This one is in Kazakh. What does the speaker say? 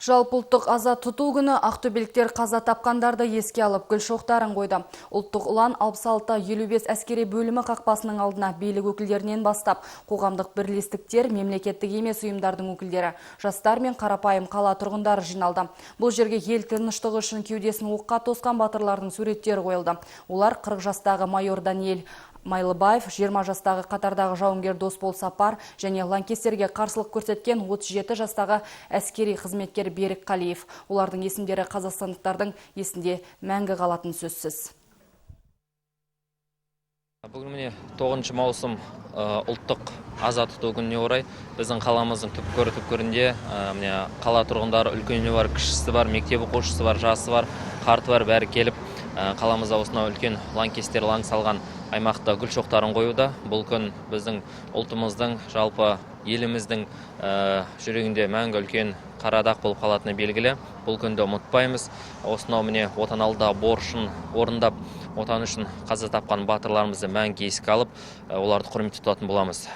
Жалпыұлттық аза тұту күні ақтөбеліктер қаза тапқандарды еске алып гүл шоқтарын қойды. Ұлттық ұлан 66-55 әскери бөлімі қақпасының алдына билік өкілдерінен бастап, қоғамдық бірлестіктер, мемлекеттік емес ұйымдардың өкілдері, жастар мен қарапайым қала тұрғындары жиналды. Бұл жерге ел тыныштығы үшін кеудесін оққа тосқан батырлардың суреттері қойылды. Олар 40 жастағы майор Даниэль Майлыбаев, 20 жастағы қатардағы жауынгер Досбол Сапар және лаңкестерге қарсылық көрсеткен 37 жастағы әскери қызметкер Берік Қалиев. Олардың есімдері қазақстандықтардың есінде мәңгі қалатын сөзсіз. Бүгін міне 9 маусым ұлттық аза тұту күніне орай біздің қаламыздың түпкір-түпкірінде қала тұрғындары үлкені бар, кішісі бар, мектеп оқушысы бар, жасы бар, қарты бар, бәрі келіп қаламызда осынау үлкен лаңкестер лаң салған аймақта гүл шоқтарын қоюда. Бұл күн біздің ұлтымыздың, жалпы еліміздің жүрегінде мәңгі үлкен қарадақ болып қалатыны белгілі. Бұл күнді ұмытпаймыз. Осынау міне отан алда борышын орындап, отан үшін қаза тапқан батырларымызды мәңгі еске алып, оларды құрмет тұтатын боламыз.